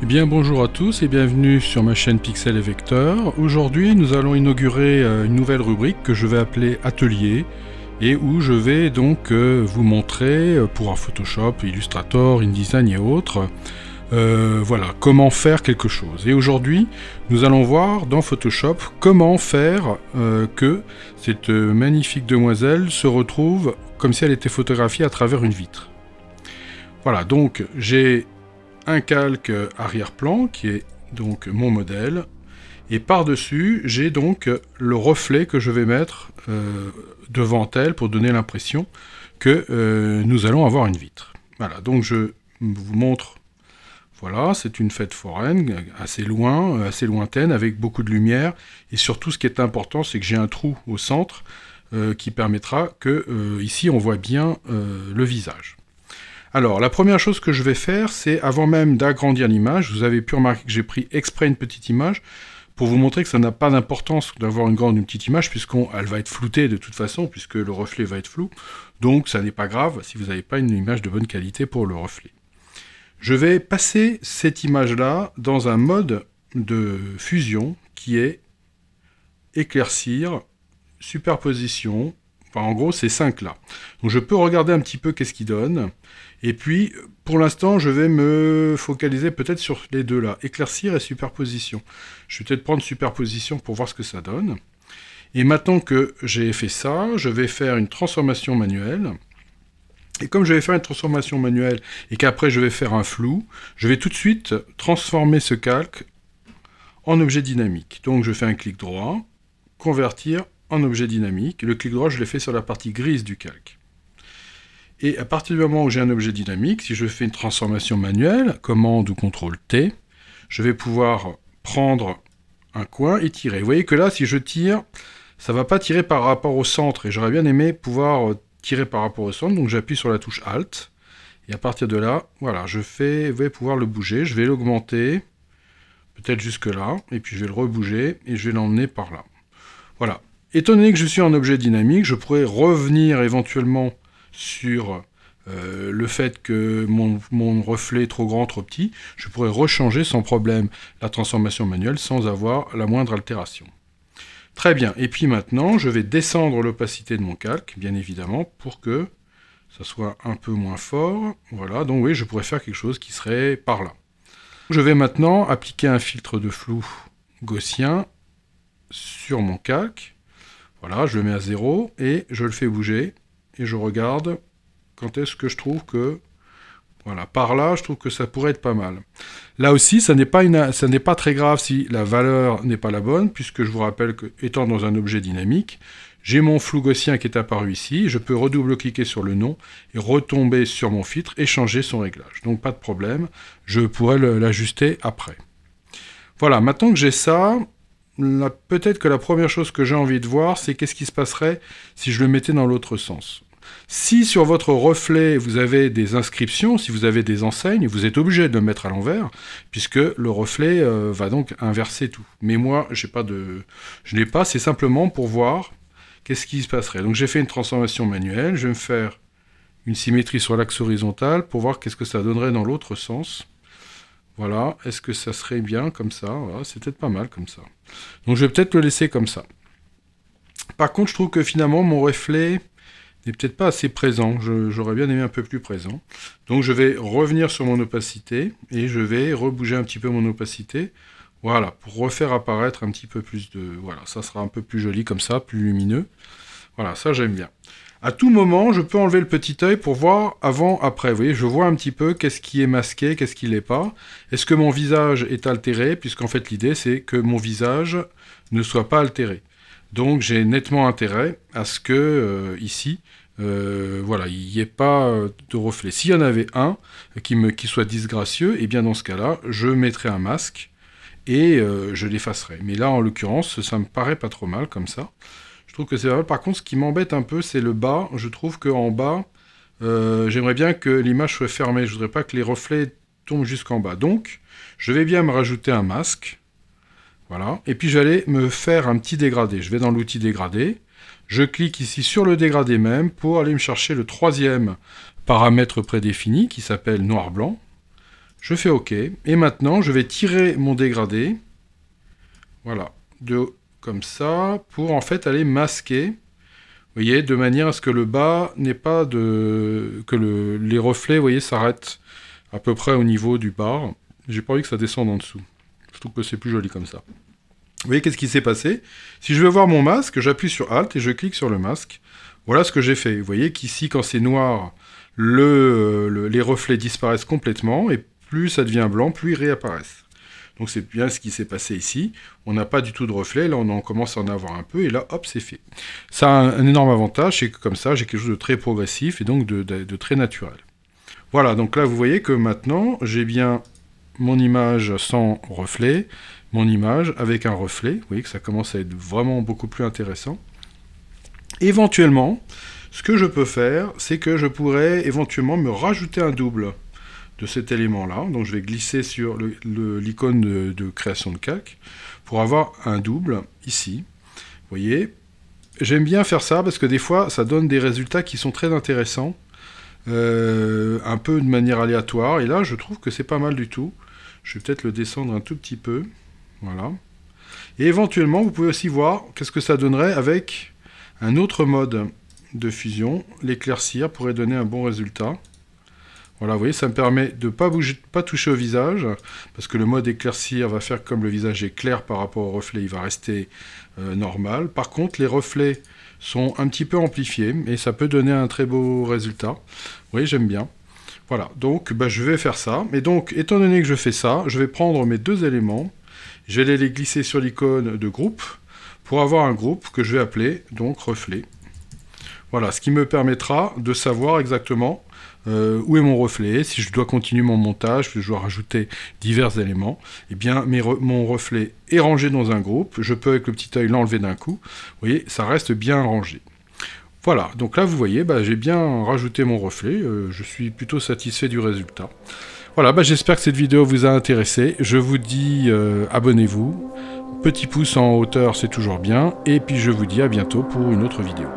Eh bien bonjour à tous et bienvenue sur ma chaîne Pixel et Vecteur. Aujourd'hui nous allons inaugurer une nouvelle rubrique que je vais appeler Atelier et où je vais donc vous montrer pour Photoshop, Illustrator, InDesign et autres voilà, comment faire quelque chose. Et aujourd'hui nous allons voir dans Photoshop comment faire que cette magnifique demoiselle se retrouve comme si elle était photographiée à travers une vitre. Voilà, donc j'ai un calque arrière-plan qui est donc mon modèle, et par-dessus j'ai donc le reflet que je vais mettre devant elle pour donner l'impression que nous allons avoir une vitre. Voilà, donc je vous montre, voilà, c'est une fête foraine, assez loin, assez lointaine, avec beaucoup de lumière, et surtout ce qui est important, c'est que j'ai un trou au centre qui permettra que ici on voit bien le visage. Alors, la première chose que je vais faire, c'est, avant même d'agrandir l'image, vous avez pu remarquer que j'ai pris exprès une petite image, pour vous montrer que ça n'a pas d'importance d'avoir une grande ou une petite image, puisqu'elle va être floutée de toute façon, puisque le reflet va être flou, donc ça n'est pas grave si vous n'avez pas une image de bonne qualité pour le reflet. Je vais passer cette image-là dans un mode de fusion, qui est éclaircir, superposition, enfin en gros c'est 5 là. Donc je peux regarder un petit peu qu'est-ce qu'il donne. Et puis, pour l'instant, je vais me focaliser peut-être sur les deux là, éclaircir et superposition. Je vais peut-être prendre superposition pour voir ce que ça donne. Et maintenant que j'ai fait ça, je vais faire une transformation manuelle. Et comme je vais faire une transformation manuelle et qu'après je vais faire un flou, je vais tout de suite transformer ce calque en objet dynamique. Donc je fais un clic droit, convertir en objet dynamique. Le clic droit, je l'ai fait sur la partie grise du calque. Et à partir du moment où j'ai un objet dynamique, si je fais une transformation manuelle, commande ou CTRL T, je vais pouvoir prendre un coin et tirer. Vous voyez que là, si je tire, ça ne va pas tirer par rapport au centre. Et j'aurais bien aimé pouvoir tirer par rapport au centre. Donc j'appuie sur la touche Alt. Et à partir de là, voilà, je vais pouvoir le bouger. Je vais l'augmenter, peut-être jusque là. Et puis je vais le rebouger et je vais l'emmener par là. Voilà. Étant donné que je suis en objet dynamique, je pourrais revenir éventuellement sur le fait que mon reflet est trop grand, trop petit, je pourrais rechanger sans problème la transformation manuelle sans avoir la moindre altération. Très bien, et puis maintenant, je vais descendre l'opacité de mon calque, bien évidemment, pour que ça soit un peu moins fort. Voilà, donc oui, je pourrais faire quelque chose qui serait par là. Je vais maintenant appliquer un filtre de flou gaussien sur mon calque. Voilà, je le mets à 0 et je le fais bouger. Et je regarde quand est-ce que je trouve que, voilà, par là, je trouve que ça pourrait être pas mal. Là aussi, ça n'est pas très grave si la valeur n'est pas la bonne, puisque je vous rappelle que, étant dans un objet dynamique, j'ai mon flou gaussien qui est apparu ici, je peux redouble-cliquer sur le nom, et retomber sur mon filtre, et changer son réglage. Donc pas de problème, je pourrais l'ajuster après. Voilà, maintenant que j'ai ça, peut-être que la première chose que j'ai envie de voir, c'est qu'est-ce qui se passerait si je le mettais dans l'autre sens. Si sur votre reflet, vous avez des inscriptions, si vous avez des enseignes, vous êtes obligé de le mettre à l'envers, puisque le reflet va donc inverser tout. Mais moi, je n'ai pas, c'est simplement pour voir qu'est-ce qui se passerait. Donc j'ai fait une transformation manuelle, je vais me faire une symétrie sur l'axe horizontal pour voir qu'est-ce que ça donnerait dans l'autre sens. Voilà, est-ce que ça serait bien comme ça? Voilà, c'est peut-être pas mal comme ça. Donc je vais peut-être le laisser comme ça. Par contre, je trouve que finalement, mon reflet n'est peut-être pas assez présent. J'aurais bien aimé un peu plus présent. Donc je vais revenir sur mon opacité, et je vais rebouger un petit peu mon opacité. Voilà, pour refaire apparaître un petit peu plus de... Voilà, ça sera un peu plus joli comme ça, plus lumineux. Voilà, ça j'aime bien. À tout moment, je peux enlever le petit œil pour voir avant, après. Vous voyez, je vois un petit peu qu'est-ce qui est masqué, qu'est-ce qui l'est pas. Est-ce que mon visage est altéré? Puisqu'en fait, l'idée, c'est que mon visage ne soit pas altéré. Donc, j'ai nettement intérêt à ce que, ici, voilà, il n'y ait pas de reflet. S'il y en avait un qui soit disgracieux, et bien dans ce cas-là, je mettrai un masque et je l'effacerai. Mais là, en l'occurrence, ça me paraît pas trop mal comme ça. Je trouve que c'est vrai. Par contre, ce qui m'embête un peu, c'est le bas. Je trouve qu'en bas, j'aimerais bien que l'image soit fermée. Je voudrais pas que les reflets tombent jusqu'en bas. Donc, je vais bien me rajouter un masque. Voilà. Et puis, j'allais me faire un petit dégradé. Je vais dans l'outil dégradé. Je clique ici sur le dégradé même pour aller me chercher le troisième paramètre prédéfini qui s'appelle noir-blanc. Je fais OK. Et maintenant, je vais tirer mon dégradé. Voilà. Comme ça, pour en fait aller masquer. Vous voyez, de manière à ce que le bas n'ait pas de... que les reflets, vous voyez, s'arrêtent à peu près au niveau du bar. J'ai pas envie que ça descende en dessous. Je trouve que c'est plus joli comme ça. Vous voyez, qu'est-ce qui s'est passé? Si je veux voir mon masque, j'appuie sur Alt et je clique sur le masque. Voilà ce que j'ai fait. Vous voyez qu'ici, quand c'est noir, les reflets disparaissent complètement, et plus ça devient blanc, plus ils réapparaissent. Donc c'est bien ce qui s'est passé ici. On n'a pas du tout de reflets, là on en commence à en avoir un peu, et là, hop, c'est fait. Ça a un énorme avantage, c'est que comme ça, j'ai quelque chose de très progressif, et donc de très naturel. Voilà, donc là, vous voyez que maintenant, j'ai bien mon image sans reflet, mon image avec un reflet. Vous voyez que ça commence à être vraiment beaucoup plus intéressant. Éventuellement, ce que je peux faire, c'est que je pourrais éventuellement me rajouter un double de cet élément-là. Donc je vais glisser sur l'icône de création de calque pour avoir un double ici. Vous voyez, j'aime bien faire ça parce que des fois, ça donne des résultats qui sont très intéressants, un peu de manière aléatoire. Et là, je trouve que c'est pas mal du tout. Je vais peut-être le descendre un tout petit peu. Voilà. Et éventuellement, vous pouvez aussi voir qu'est-ce que ça donnerait avec un autre mode de fusion. L'éclaircir pourrait donner un bon résultat. Voilà, vous voyez, ça me permet de ne pas toucher au visage, parce que le mode éclaircir va faire comme le visage est clair par rapport au reflet, il va rester normal. Par contre, les reflets sont un petit peu amplifiés, et ça peut donner un très beau résultat. Vous voyez, j'aime bien. Voilà, donc je vais faire ça. Et donc, étant donné que je fais ça, je vais prendre mes deux éléments, je vais les glisser sur l'icône de groupe, pour avoir un groupe que je vais appeler donc reflet. Voilà, ce qui me permettra de savoir exactement où est mon reflet, si je dois continuer mon montage, si je dois rajouter divers éléments. Eh bien, mon reflet est rangé dans un groupe, je peux avec le petit œil l'enlever d'un coup. Vous voyez, ça reste bien rangé. Voilà, donc là vous voyez, j'ai bien rajouté mon reflet, je suis plutôt satisfait du résultat. Voilà, j'espère que cette vidéo vous a intéressé, je vous dis abonnez-vous, petit pouce en hauteur c'est toujours bien, et puis je vous dis à bientôt pour une autre vidéo.